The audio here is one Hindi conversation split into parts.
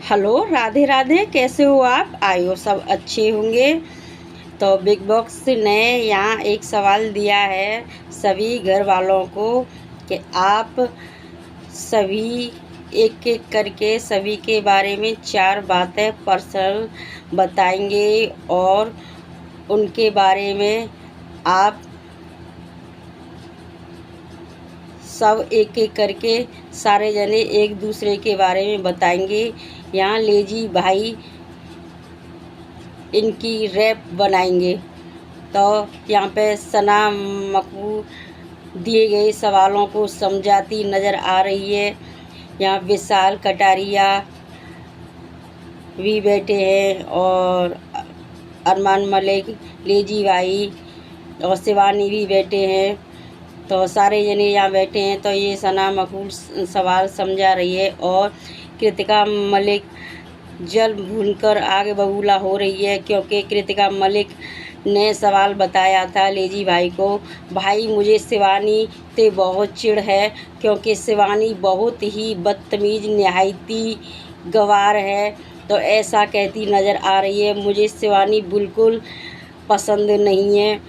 हेलो, राधे राधे। कैसे हो आप? आई हो सब अच्छे होंगे। तो बिग बॉस ने यहाँ एक सवाल दिया है सभी घर वालों को कि आप सभी एक एक करके सभी के बारे में 4 बातें पर्सनल बताएंगे और उनके बारे में आप सब एक एक करके सारे जने एक दूसरे के बारे में बताएंगे। यहाँ लेजी भाई इनकी रैप बनाएंगे। तो यहाँ पे सना मकबूल दिए गए सवालों को समझाती नज़र आ रही है। यहाँ विशाल कटारिया भी बैठे हैं और अरमान मलिक, लेजी भाई और शिवानी भी बैठे हैं। तो सारे जने यहाँ बैठे हैं। तो ये सना मकबूल सवाल समझा रही है और कृतिका मलिक जल भूनकर आगे बबूला हो रही है, क्योंकि कृतिका मलिक ने सवाल बताया था लेजी भाई को, भाई मुझे शिवानी ते बहुत चिढ़ है, क्योंकि शिवानी बहुत ही बदतमीज़ निहायती गवार है। तो ऐसा कहती नज़र आ रही है, मुझे शिवानी बिल्कुल पसंद नहीं है।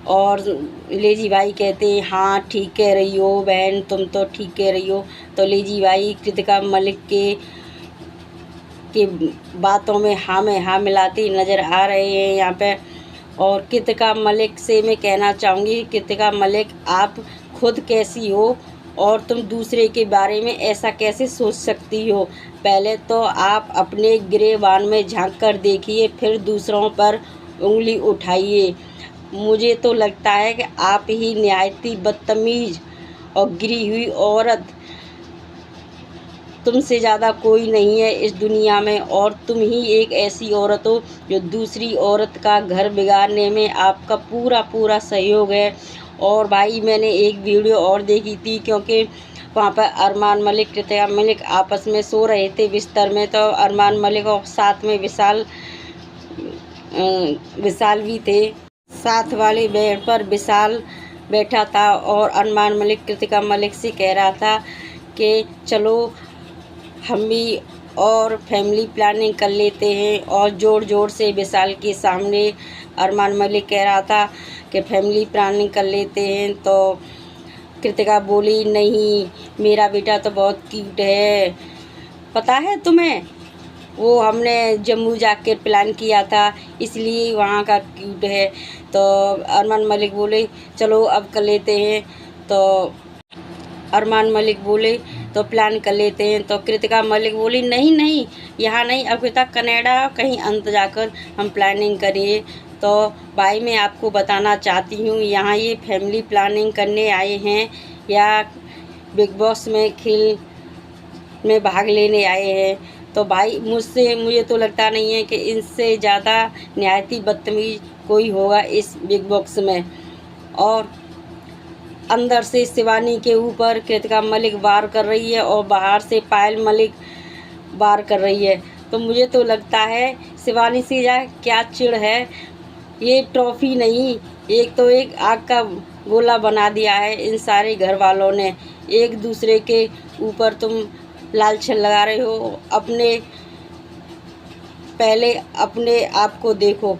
और लेजी भाई कहते हैं हाँ ठीक कह रही हो बहन, तुम तो ठीक कह रही हो। तो लेजी भाई कृतिका मलिक के बातों में हाँ मिलाती नज़र आ रहे हैं यहाँ पे। और कृतिका मलिक से मैं कहना चाहूँगी, कृतिका मलिक आप खुद कैसी हो और तुम दूसरे के बारे में ऐसा कैसे सोच सकती हो? पहले तो आप अपने गिरेबान में झांक कर देखिए, फिर दूसरों पर उंगली उठाइए। मुझे तो लगता है कि आप ही निहायती बदतमीज़ और गिरी हुई औरत, तुमसे ज़्यादा कोई नहीं है इस दुनिया में, और तुम ही एक ऐसी औरत हो जो दूसरी औरत का घर बिगाड़ने में आपका पूरा सहयोग है। और भाई मैंने एक वीडियो और देखी थी, क्योंकि वहाँ पर अरमान मलिक कृतिका मलिक आपस में सो रहे थे बिस्तर में। तो अरमान मलिक और साथ में विशाल भी थे। साथ वाले बेड पर विशाल बैठा था और अरमान मलिक कृतिका मलिक से कह रहा था कि चलो हम भी और फैमिली प्लानिंग कर लेते हैं। और ज़ोर से विशाल के सामने अरमान मलिक कह रहा था कि फैमिली प्लानिंग कर लेते हैं। तो कृतिका बोली नहीं, मेरा बेटा तो बहुत क्यूट है, पता है तुम्हें, वो हमने जम्मू जाकर प्लान किया था इसलिए वहाँ का क्यूट है। तो अरमान मलिक बोले चलो अब कर लेते हैं। तो अरमान मलिक बोले तो प्लान कर लेते हैं। तो कृतिका मलिक बोली नहीं यहाँ नहीं, अभी तक कनाडा कहीं अंत जाकर हम प्लानिंग करिए। तो भाई मैं आपको बताना चाहती हूँ, यहाँ ये फैमिली प्लानिंग करने आए हैं या बिग बॉस में खेल में भाग लेने आए हैं? तो भाई मुझे तो लगता नहीं है कि इनसे ज़्यादा निहायती बदतमीज़ कोई होगा इस बिग बॉस में। और अंदर से शिवानी के ऊपर कृतिका मलिक वार कर रही है और बाहर से पायल मलिक वार कर रही है। तो मुझे तो लगता है शिवानी से क्या चिढ़ है, ये ट्रॉफी नहीं, एक तो एक आग का गोला बना दिया है इन सारे घर वालों ने। एक दूसरे के ऊपर तुम लाल छल लगा रहे हो, पहले अपने आप को देखो।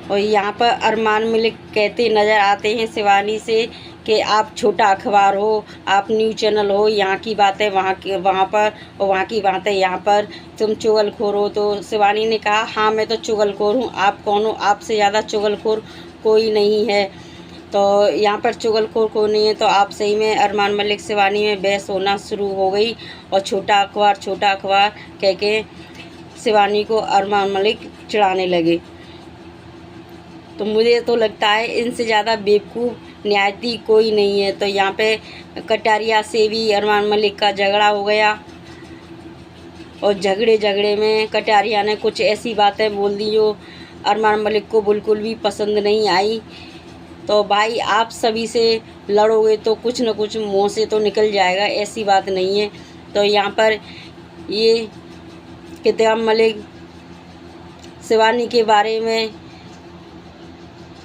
और यहाँ पर अरमान मलिक कहते नज़र आते हैं शिवानी से कि आप छोटा अखबार हो, आप न्यूज़ चैनल हो, यहाँ की बातें वहाँ पर और वहाँ की बातें यहाँ पर, तुम चुगलखोर हो। तो शिवानी ने कहा हाँ मैं तो चुगलखोर हूँ, आप कौन हो? आपसे ज़्यादा चुगलखोर कोई नहीं है। तो यहाँ पर चुगलखोर कोई नहीं है। तो आप सही में अरमान मलिक शिवानी में बहस होना शुरू हो गई और छोटा अखबार कह के शिवानी को अरमान मलिक चिढ़ाने लगे। तो मुझे तो लगता है इनसे ज़्यादा बेवकूफ़ निहायती कोई नहीं है। तो यहाँ पे कटारिया से भी अरमान मलिक का झगड़ा हो गया और झगड़े में कटारिया ने कुछ ऐसी बातें बोल दी जो अरमान मलिक को बिल्कुल भी पसंद नहीं आई। तो भाई आप सभी से लड़ोगे तो कुछ न कुछ मुँह से तो निकल जाएगा, ऐसी बात नहीं है। तो यहाँ पर ये कृतिका मलिक शिवानी के बारे में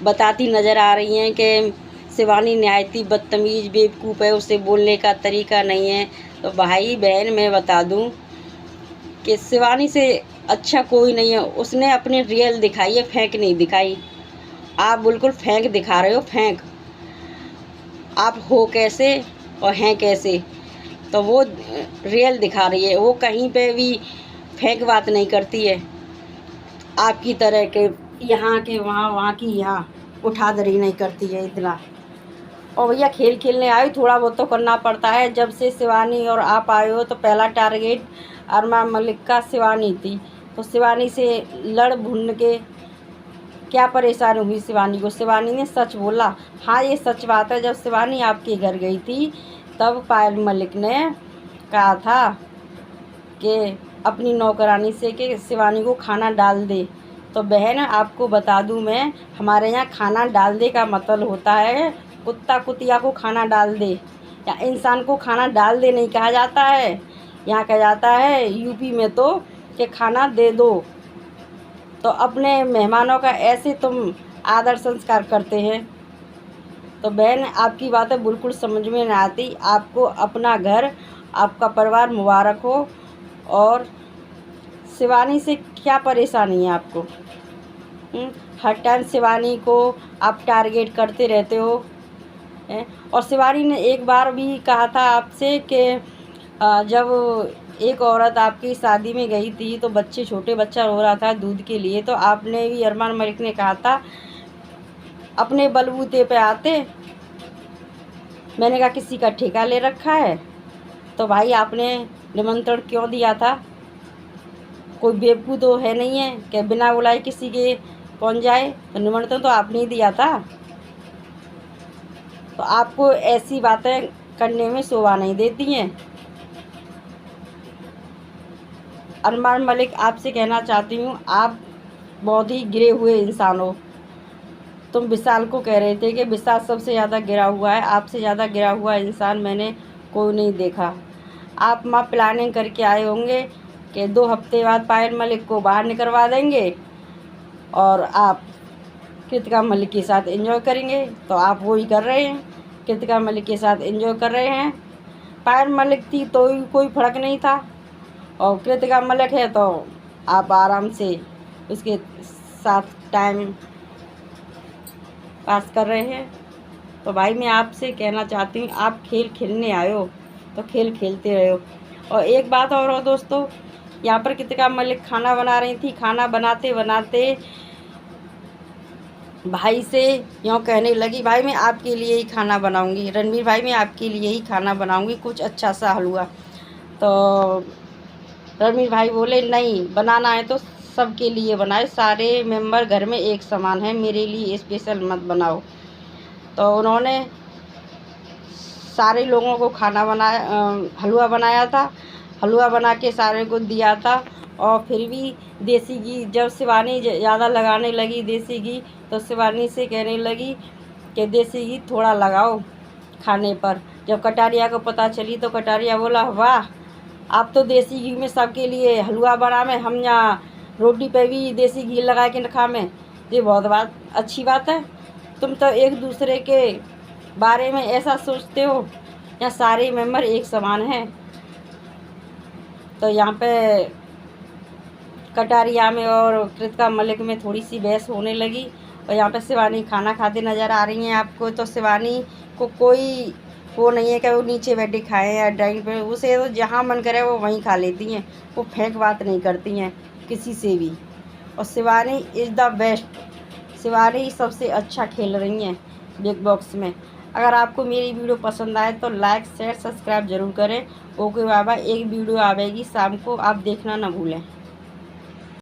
बताती नज़र आ रही हैं कि शिवानी निहायती बदतमीज़ बेवकूफ़ है, उसे बोलने का तरीका नहीं है। तो भाई बहन मैं बता दूं, कि शिवानी से अच्छा कोई नहीं है। उसने अपनी रियल दिखाई है, फेंक नहीं दिखाई। आप बिल्कुल फेंक दिखा रहे हो, फेंक। आप हो कैसे और हैं कैसे, तो वो रियल दिखा रही है। वो कहीं पे भी फेंक बात नहीं करती है आपकी तरह के, यहाँ के वहाँ, वहाँ की यहाँ उठा दरी नहीं करती है इतना। और भैया खेल खेलने आए, थोड़ा बहुत तो करना पड़ता है। जब से शिवानी और आप आए हो तो पहला टारगेट अरमान मलिक का शिवानी थी, तो शिवानी से लड़ भुन के क्या परेशानी हुई शिवानी को। शिवानी ने सच बोला। हाँ, ये सच बात है। जब शिवानी आपके घर गई थी तब पायल मलिक ने कहा था कि अपनी नौकरानी से कि शिवानी को खाना डाल दे। तो बहन आपको बता दूं मैं, हमारे यहाँ खाना डाल दे का मतलब होता है कुत्ता कुतिया को खाना डाल दे, या इंसान को खाना डाल दे नहीं कहा जाता है। यहाँ कहा जाता है यूपी में तो कि खाना दे दो। तो अपने मेहमानों का ऐसे तुम आदर संस्कार करते हैं। तो बहन आपकी बातें बिल्कुल समझ में नहीं आती। आपको अपना घर, आपका परिवार मुबारक हो। और शिवानी से क्या परेशानी है आपको? हर टाइम शिवानी को आप टारगेट करते रहते हो। और शिवानी ने एक बार भी कहा था आपसे कि जब एक औरत आपकी शादी में गई थी तो बच्चे, छोटे बच्चा रो रहा था दूध के लिए, तो आपने भी, अरमान मलिक ने कहा था अपने बलबूते पे आते। मैंने कहा किसी का ठेका ले रखा है? तो भाई आपने निमंत्रण क्यों दिया था? कोई बेवकूफ़ तो है नहीं है कि बिना बुलाए किसी के पहुंच जाए। तो निमंत्रण तो आपने ही दिया था। तो आपको ऐसी बातें करने में शोभा नहीं देती हैं। अरमान मलिक आपसे कहना चाहती हूँ, आप बहुत ही गिरे हुए इंसान हो। तुम विशाल को कह रहे थे कि विशाल सबसे ज़्यादा गिरा हुआ है, आपसे ज़्यादा गिरा हुआ इंसान मैंने कोई नहीं देखा। आप माँ प्लानिंग करके आए होंगे कि 2 हफ्ते बाद पायल मलिक को बाहर निकलवा देंगे और आप कृतिका मलिक के साथ एंजॉय करेंगे। तो आप वही कर रहे हैं, कृतिका मलिक के साथ एंजॉय कर रहे हैं। पायल मलिक थी तो कोई फ़र्क नहीं था, और कृतिका मलिक है तो आप आराम से उसके साथ टाइम पास कर रहे हैं। तो भाई मैं आपसे कहना चाहती हूँ, आप खेल खेलने आए हो तो खेल खेलते रहे हो। और एक बात और हो दोस्तों, यहाँ पर कृतिका मलिक खाना बना रही थी। खाना बनाते बनाते भाई से यूँ कहने लगी, भाई मैं आपके लिए ही खाना बनाऊंगी, रणवीर भाई मैं आपके लिए ही खाना बनाऊंगी, कुछ अच्छा सा हलवा। तो रणवीर भाई बोले नहीं, बनाना है तो सबके लिए बनाए, सारे मेंबर घर में एक समान है, मेरे लिए स्पेशल मत बनाओ। तो उन्होंने सारे लोगों को खाना बनाया, हलवा बनाया था। हलवा बना के सारे को दिया था। और फिर भी देसी घी जब शिवानी ज़्यादा लगाने लगी देसी घी, तो शिवानी से कहने लगी कि देसी घी थोड़ा लगाओ खाने पर। जब कटारिया को पता चली तो कटारिया बोला, वाह आप तो देसी घी में सबके लिए हलवा बना में, हम यहाँ रोटी पे भी देसी घी लगा के खा में। ये बहुत अच्छी बात है। तुम तो एक दूसरे के बारे में ऐसा सोचते हो, या सारे मेंबर एक समान हैं। तो यहाँ पे कटारिया में और कृतिका मलिक में थोड़ी सी बहस होने लगी। और यहाँ पे शिवानी खाना खाते नज़र आ रही हैं आपको। तो शिवानी को कोई वो नहीं है कि वो नीचे बैठे खाएं या डाइनिंग पे, उसे तो जहाँ मन करे वो वहीं खा लेती हैं। वो फेंक बात नहीं करती हैं किसी से भी। और Shivani is the best. Shivani सबसे अच्छा खेल रही हैं बिग बॉक्स में। अगर आपको मेरी वीडियो पसंद आए तो लाइक शेयर सब्सक्राइब ज़रूर करें। ओके बाबा, एक वीडियो आएगी शाम को, आप देखना ना भूलें।